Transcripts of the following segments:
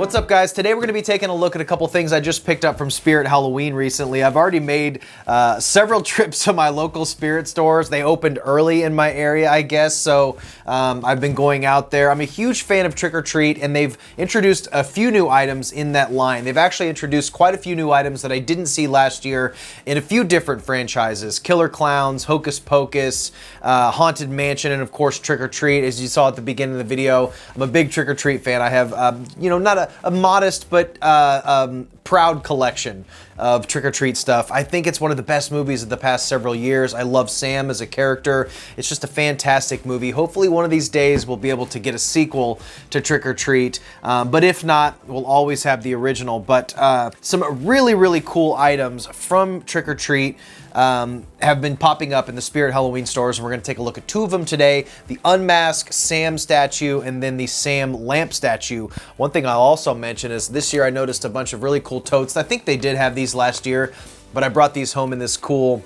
What's up, guys? Today we're going to be taking a look at a couple things I just picked up from Spirit Halloween recently. I've already made several trips to my local Spirit stores. They opened early in my area, I guess, so I've been going out there. I'm a huge fan of Trick or Treat, and they've introduced a few new items in that line. They've actually introduced quite a few new items that I didn't see last year in a few different franchises. Killer Clowns, Hocus Pocus, Haunted Mansion, and of course Trick or Treat. As you saw at the beginning of the video, I'm a big Trick or Treat fan. I have, not a modest but proud collection of Trick or Treat stuff. I think it's one of the best movies of the past several years. I love Sam as a character. It's just a fantastic movie. Hopefully one of these days we'll be able to get a sequel to Trick or Treat, but if not, we'll always have the original. But some really, really cool items from Trick or Treat have been popping up in the Spirit Halloween stores, and we're going to take a look at two of them today: the unmasked Sam statue and then the Sam lamp statue. One thing I'll also mention is this year I noticed a bunch of really cool totes. I think they did have these last year, but I brought these home in this cool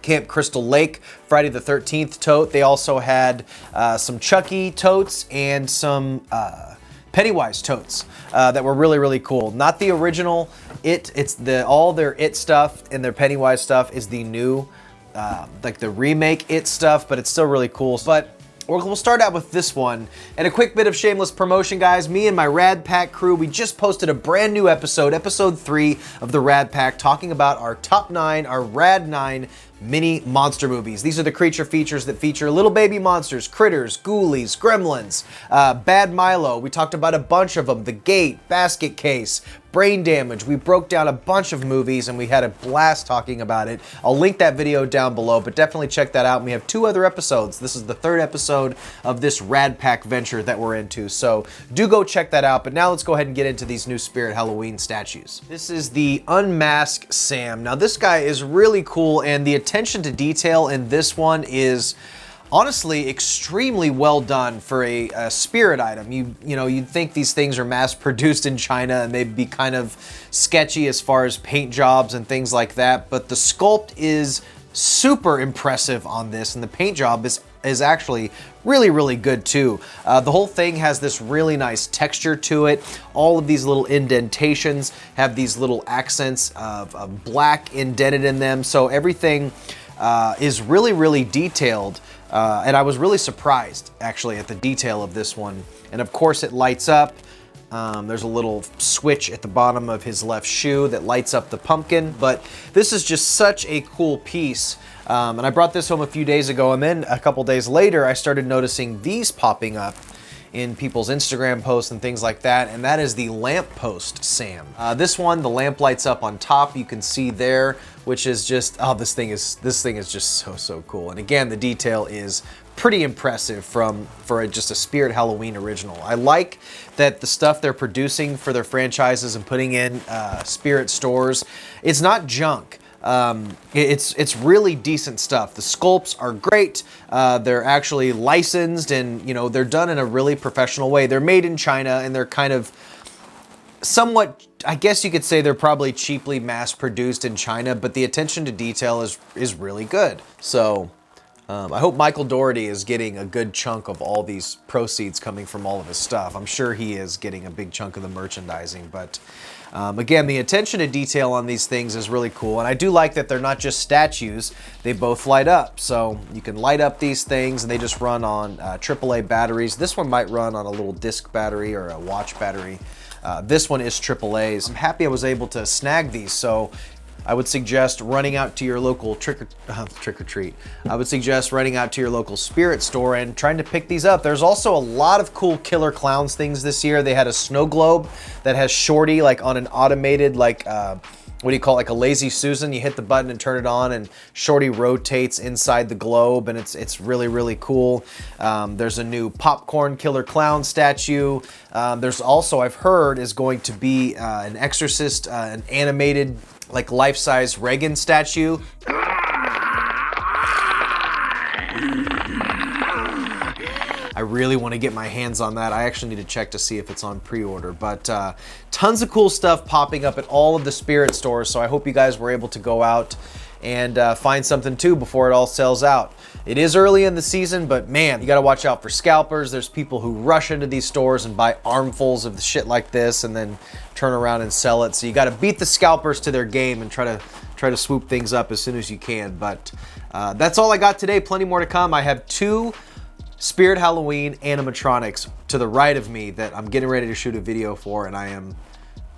Camp Crystal Lake Friday the 13th tote. They also had some Chucky totes and some Pennywise totes that were really, really cool. Not the original it's all their It stuff and their Pennywise stuff is the new, like the remake It stuff, but it's still really cool. But we'll start out with this one. And a quick bit of shameless promotion, guys. Me and my Rad Pack crew, we just posted a brand new episode 3 of the Rad Pack, talking about our top 9, our Rad 9 mini monster movies. These are the creature features that feature little baby monsters, critters, ghoulies, gremlins, Bad Milo. We talked about a bunch of them: The Gate, Basket Case, Brain Damage. We broke down a bunch of movies and we had a blast talking about it. I'll link that video down below, but definitely check that out. And we have 2 other episodes. This is the 3rd episode of this Rad Pack venture that we're into, so do go check that out. But now let's go ahead and get into these new Spirit Halloween statues. This is the unmasked Sam. Now this guy is really cool, and the attention to detail in this one is honestly extremely well done for a Spirit item. You'd think these things are mass produced in China and they'd be kind of sketchy as far as paint jobs and things like that, but the sculpt is super impressive on this, and the paint job is actually really, really good too. The whole thing has this really nice texture to it. All of these little indentations have these little accents of black indented in them, so everything is really, really detailed. And I was really surprised, actually, at the detail of this one. And of course, it lights up. There's a little switch at the bottom of his left shoe that lights up the pumpkin. But this is just such a cool piece. And I brought this home a few days ago, and then a couple days later, I started noticing these popping up in people's Instagram posts and things like that, and that is the lamppost Sam. This one, the lamp lights up on top, you can see there, which is just, oh, this thing is just so cool. And again, the detail is pretty impressive for just a Spirit Halloween original. I like that the stuff they're producing for their franchises and putting in Spirit stores, it's not junk. It's really decent stuff. The sculpts are great. They're actually licensed, and they're done in a really professional way. They're made in China, and they're kind of somewhat, I guess you could say they're probably cheaply mass produced in China, but the attention to detail is really good. So I hope Michael Dougherty is getting a good chunk of all these proceeds coming from all of his stuff. I'm sure he is getting a big chunk of the merchandising, but again, the attention to detail on these things is really cool, and I do like that they're not just statues, they both light up. So you can light up these things, and they just run on AAA batteries. This one might run on a little disc battery or a watch battery. This one is AAA's. I'm happy I was able to snag these, so I would suggest running out to your local trick or treat. I would suggest running out to your local Spirit store and trying to pick these up. There's also a lot of cool Killer Clowns things this year. They had a snow globe that has Shorty like on an automated, like what do you call it, like a Lazy Susan. You hit the button and turn it on, and Shorty rotates inside the globe, and it's really, really cool. There's a new popcorn Killer Clown statue. There's also, I've heard, is going to be an Exorcist, an animated, like life-size Reagan statue. I really want to get my hands on that. I actually need to check to see if it's on pre-order, but tons of cool stuff popping up at all of the Spirit stores, so I hope you guys were able to go out and find something too before it all sells out. It is early in the season, but man, you gotta watch out for scalpers. There's people who rush into these stores and buy armfuls of the shit like this and then turn around and sell it. So you gotta beat the scalpers to their game and try to swoop things up as soon as you can. But that's all I got today. Plenty more to come. I have 2 Spirit Halloween animatronics to the right of me that I'm getting ready to shoot a video for, and I am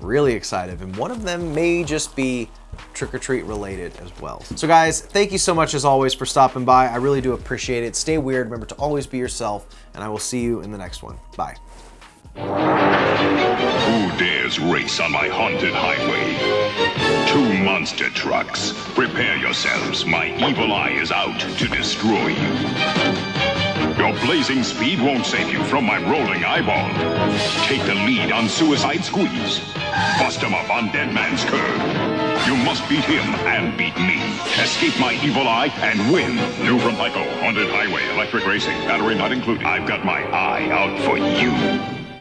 really excited. And one of them may just be trick-or-treat related as well. So guys, thank you so much as always for stopping by. I really do appreciate it. Stay weird. Remember to always be yourself, and I will see you in the next one. Bye. Who dares race on my haunted highway? 2 monster trucks. Prepare yourselves. My evil eye is out to destroy you. Your blazing speed won't save you from my rolling eyeball. Take the lead on Suicide Squeeze. Bust him up on Dead Man's Curve. You must beat him and beat me. Escape my evil eye and win. New from Tyco, Haunted Highway, electric racing, battery not included. I've got my eye out for you.